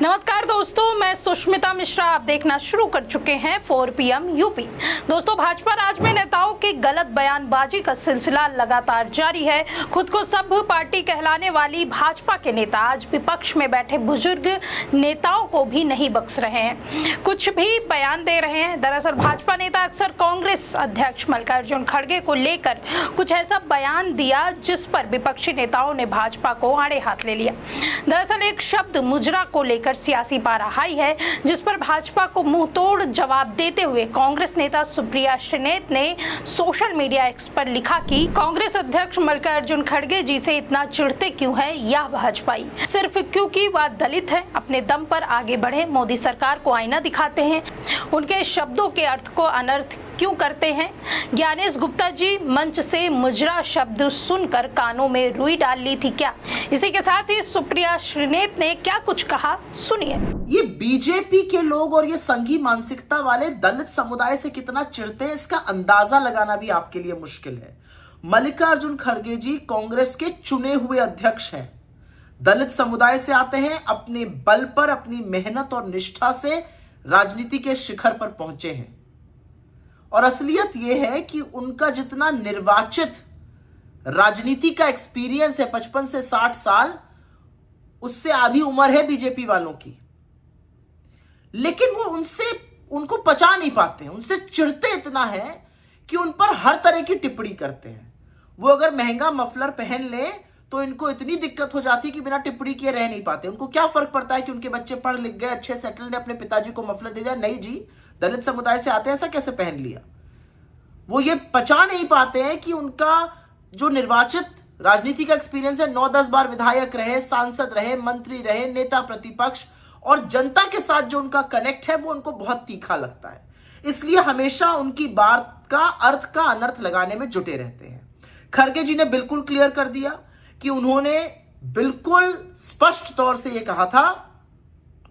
नमस्कार दोस्तों, मैं सुष्मिता मिश्रा। आप देखना शुरू कर चुके हैं 4 PM यूपी। दोस्तों, भाजपा राज में नेताओं की गलत बयानबाजी का सिलसिला लगातार जारी है। खुद को सब पार्टी कहलाने वाली भाजपा के नेता आज विपक्ष में बैठे बुजुर्ग नेताओं को भी नहीं बख्श रहे हैं, कुछ भी बयान दे रहे हैं। दरअसल भाजपा नेता अक्सर कांग्रेस अध्यक्ष मल्लिकार्जुन खड़गे को लेकर कुछ ऐसा बयान दिया जिस पर विपक्षी नेताओं ने भाजपा को आड़े हाथ ले लिया। दरअसल एक शब्द मुजरा को लेकर सियासी पारा हाई है, जिस पर भाजपा को मुंह तोड़ जवाब देते हुए कांग्रेस नेता सुप्रिया श्रीनेत ने सोशल मीडिया एक्स पर लिखा कि कांग्रेस अध्यक्ष मल्लिकार्जुन खड़गे जी से इतना चिढ़ते क्यों है यह भाजपाई, सिर्फ क्योंकि वह दलित है, अपने दम पर आगे बढ़े, मोदी सरकार को आईना दिखाते हैं, उनके शब्दों के अर्थ को अनर्थ क्यों करते हैं। ज्ञानेश गुप्ता जी मंच से मुजरा शब्द सुनकर कानों में रुई डाल ली थी क्या? इसी के साथ ही सुप्रिया श्रीनेत ने क्या कुछ कहा, सुनिए। ये बीजेपी के लोग और ये संघी मानसिकता वाले दलित समुदाय से कितना चिढ़ते हैं, इसका अंदाजा लगाना भी आपके लिए मुश्किल है। मल्लिकार्जुन खड़गे जी कांग्रेस के चुने हुए अध्यक्ष हैं, दलित समुदाय से आते हैं, अपने बल पर, अपनी मेहनत और निष्ठा से राजनीति के शिखर पर पहुंचे हैं। और असलियत यह है कि उनका जितना निर्वाचित राजनीति का एक्सपीरियंस है 55 से 60 साल, उससे आधी उम्र है बीजेपी वालों की, लेकिन वो उनको पचा नहीं पाते हैं, उनसे चिढ़ते इतना है कि उन पर हर तरह की टिप्पणी करते हैं। वो अगर महंगा मफलर पहन ले तो इनको इतनी दिक्कत हो जाती है कि बिना टिप्पणी किए रह नहीं पाते। उनको क्या फर्क पड़ता है कि उनके बच्चे पढ़ लिख गए, अच्छे सेटल ने, अपने पिताजी को मफलर दे दिया। नहीं जी, दलित समुदाय से आते हैं, ऐसा कैसे पहन लिया। वो ये पचा नहीं पाते हैं कि उनका जो निर्वाचित राजनीति का एक्सपीरियंस है, 9-10 बार विधायक रहे, सांसद रहे, मंत्री रहे, नेता प्रतिपक्ष, और जनता के साथ जो उनका कनेक्ट है वो उनको बहुत तीखा लगता है। इसलिए हमेशा उनकी बात का अर्थ का अनर्थ लगाने में जुटे रहते हैं। खड़गे जी ने बिल्कुल क्लियर कर दिया कि उन्होंने बिल्कुल स्पष्ट तौर से यह कहा था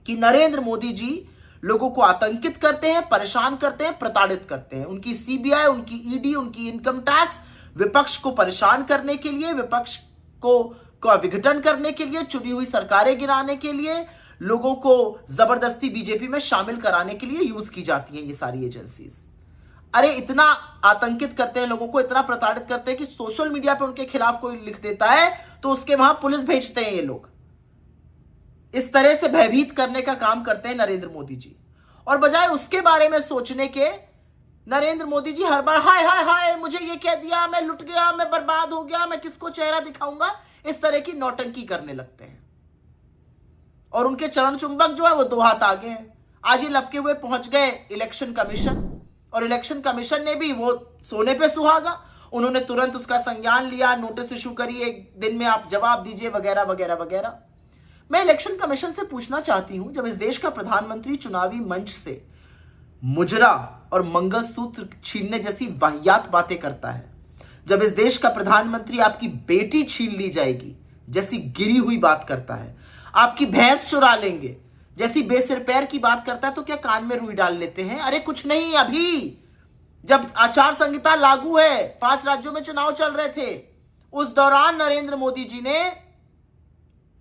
कि नरेंद्र मोदी जी लोगों को आतंकित करते हैं, परेशान करते हैं, प्रताड़ित करते हैं। उनकी सीबीआई, उनकी ईडी, उनकी इनकम टैक्स विपक्ष को परेशान करने के लिए, विपक्ष को विघटन करने के लिए, चुनी हुई सरकारें गिराने के लिए, लोगों को जबरदस्ती बीजेपी में शामिल कराने के लिए यूज की जाती हैं ये सारी एजेंसीज। अरे इतना आतंकित करते हैं लोगों को, इतना प्रताड़ित करते हैं कि सोशल मीडिया पे उनके खिलाफ कोई लिख देता है तो उसके वहां पुलिस भेजते हैं ये लोग। इस तरह से भयभीत करने का काम करते हैं नरेंद्र मोदी जी। और बजाय उसके बारे में सोचने के, नरेंद्र मोदी जी हर बार हाय हाय हाय, मुझे ये कह दिया, मैं लुट गया, मैं बर्बाद हो गया, मैं किसको चेहरा दिखाऊंगा, इस तरह की नौटंकी करने लगते हैं। और उनके चरण चुंबक जो है वो 2 हाथ आगे हैं। आज ये लपके हुए पहुंच गए इलेक्शन कमीशन, और इलेक्शन कमीशन ने भी वो सोने पे सुहागा, उन्होंने तुरंत उसका संज्ञान लिया, नोटिस इशू करी, 1 दिन में आप जवाब दीजिए, वगैरह वगैरह वगैरह। मैं इलेक्शन कमीशन से पूछना चाहती हूं, जब इस देश का प्रधानमंत्री चुनावी मंच से मुजरा और मंगलसूत्र छीनने जैसी वाहियात बातें करता है, जब इस देश का प्रधानमंत्री आपकी बेटी छीन ली जाएगी जैसी गिरी हुई बात करता है, आपकी भैंस चुरा लेंगे जैसी बेसिर पैर की बात करता है, तो क्या कान में रुई डाल लेते हैं? अरे कुछ नहीं, अभी जब आचार संहिता लागू है, 5 राज्यों में चुनाव चल रहे थे, उस दौरान नरेंद्र मोदी जी ने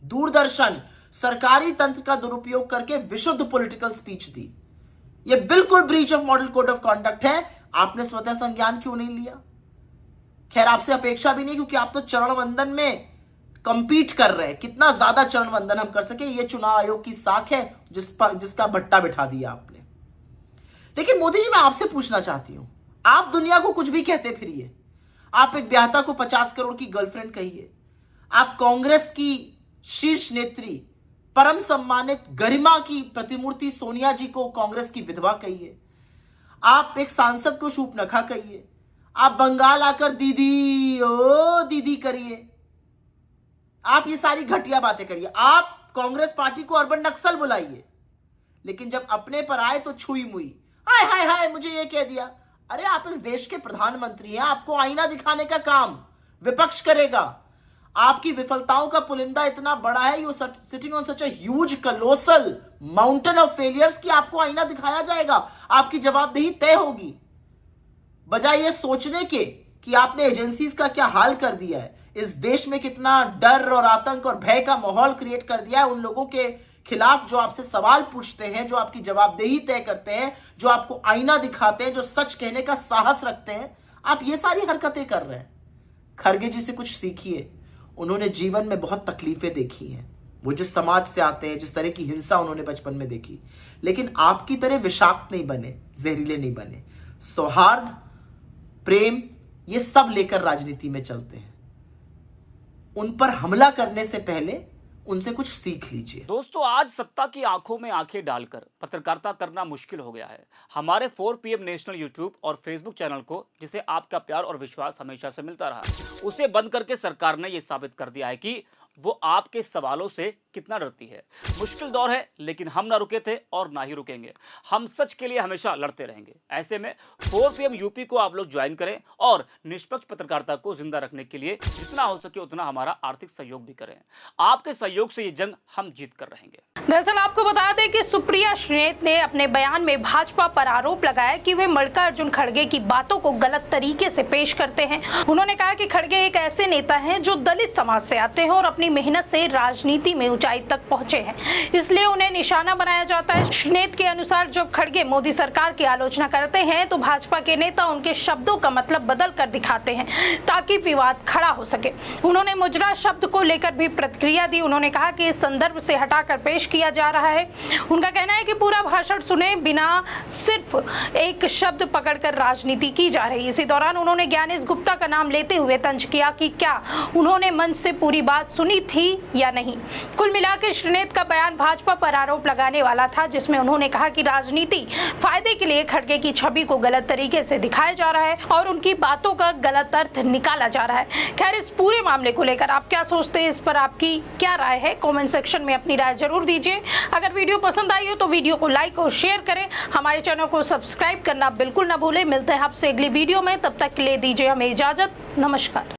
दूरदर्शन सरकारी तंत्र का दुरुपयोग करके विशुद्ध पॉलिटिकल स्पीच दी। यह बिल्कुल breach of model code of conduct है। आपने स्वतः संज्ञान क्यों नहीं लिया? खैर, आपसे अपेक्षा भी नहीं, क्योंकि आप तो चरण वंदन में कंपीट कर रहे हैं। कितना ज्यादा चरण वंदन हम कर सके, यह चुनाव आयोग की साख है जिसका भट्टा बिठा दिया आपने। लेकिन मोदी जी, मैं आपसे पूछना चाहती हूं, आप दुनिया को कुछ भी कहते फिरिए, आप एक ब्याहता को 50 करोड़ की गर्लफ्रेंड कहिए, आप कांग्रेस की शीर्ष नेत्री, परम सम्मानित गरिमा की प्रतिमूर्ति सोनिया जी को कांग्रेस की विधवा कहिए, आप एक सांसद को शूर्पणखा कहिए, आप बंगाल आकर दीदी ओ दीदी करिए, आप ये सारी घटिया बातें करिए, आप कांग्रेस पार्टी को अर्बन नक्सल बुलाइए, लेकिन जब अपने पर आए तो छुई मुई, हाय हाय हाय, मुझे ये कह दिया। अरे आप इस देश के प्रधानमंत्री हैं, आपको आईना दिखाने का काम विपक्ष करेगा। आपकी विफलताओं का पुलिंदा इतना बड़ा है, you sitting on such a huge कलोसल mountain of failures, कि आपको आईना दिखाया जाएगा, आपकी जवाबदेही तय होगी। बजाय ये सोचने के कि आपने एजेंसीज का क्या हाल कर दिया है, इस देश में कितना डर और आतंक और भय का माहौल क्रिएट कर दिया है उन लोगों के खिलाफ, जो आपसे सवाल पूछते हैं, जो आपकी जवाबदेही तय करते हैं, जो आपको आईना दिखाते हैं, जो सच कहने का साहस रखते हैं, आप ये सारी हरकतें कर रहे हैं। खड़गे जी से कुछ सीखिए। उन्होंने जीवन में बहुत तकलीफें देखी हैं, वो जिस समाज से आते हैं, जिस तरह की हिंसा उन्होंने बचपन में देखी, लेकिन आपकी तरह विषाक्त नहीं बने, जहरीले नहीं बने। सौहार्द, प्रेम, ये सब लेकर राजनीति में चलते हैं। उन पर हमला करने से पहले उनसे कुछ सीख लीजिए। दोस्तों, आज सत्ता की आंखों में आंखें डालकर पत्रकारिता करना मुश्किल हो गया है। हमारे 4 PM नेशनल यूट्यूब और फेसबुक चैनल को, जिसे आपका प्यार और विश्वास हमेशा से मिलता रहा, उसे बंद करके सरकार ने यह साबित कर दिया है कि वो आपके सवालों से कितना डरती है। मुश्किल दौर है, लेकिन हम ना रुके थे और ना ही रुकेंगे। हम सच के लिए हमेशा लड़ते रहेंगे। ऐसे में 4 PM यूपी को आप लोग ज्वाइन करें और निष्पक्ष पत्रकारिता को जिंदा रखने के लिए जितना हो सके उतना हमारा आर्थिक सहयोग भी करें। आपके सहयोग से ये जंग हम जीत कर रहेंगे। दरअसल आपको बता दें कि सुप्रिया श्रीनेत ने अपने बयान में भाजपा पर आरोप लगाया कि वे मल्लिकार्जुन खड़गे की बातों को गलत तरीके से पेश करते हैं। उन्होंने कहा कि खड़गे एक ऐसे नेता हैं जो दलित समाज से आते हैं और अपनी मेहनत से राजनीति में ऊंचाई तक पहुंचे हैं, इसलिए उन्हें निशाना बनाया जाता है। श्रीनेत के अनुसार जब खड़गे मोदी सरकार की आलोचना करते हैं तो भाजपा के नेता उनके शब्दों का मतलब बदल कर दिखाते हैं ताकि विवाद खड़ा हो सके। उन्होंने मुजरा शब्द को लेकर भी प्रतिक्रिया दी। उन्होंने कहा कि इस संदर्भ से हटाकर पेश किया जा रहा है। उनका कहना है कि पूरा भाषण सुने बिना सिर्फ एक शब्द पकड़कर राजनीति की जा रही है। इसी दौरान उन्होंने ज्ञानेश गुप्ता का नाम लेते हुए तंज किया कि क्या उन्होंने मंच से पूरी बात सुनी थी या नहीं। कुल मिलाकर श्रीनेत का बयान भाजपा पर आरोप लगाने वाला था, जिसमें उन्होंने कहा कि राजनीति फायदे के लिए खड़गे की छवि को गलत तरीके से दिखाया जा रहा है और उनकी बातों का गलत अर्थ निकाला जा रहा है। खैर, इस पूरे मामले को लेकर आप क्या सोचते हैं, इस पर आपकी क्या राय है, कमेंट सेक्शन में अपनी राय जरूर दीजिए। अगर वीडियो पसंद आई हो तो वीडियो को लाइक और शेयर करें। हमारे चैनल को सब्सक्राइब करना बिल्कुल ना भूलें। मिलते हैं आपसे अगली वीडियो में, तब तक के लिए दीजिए हमें इजाजत। नमस्कार।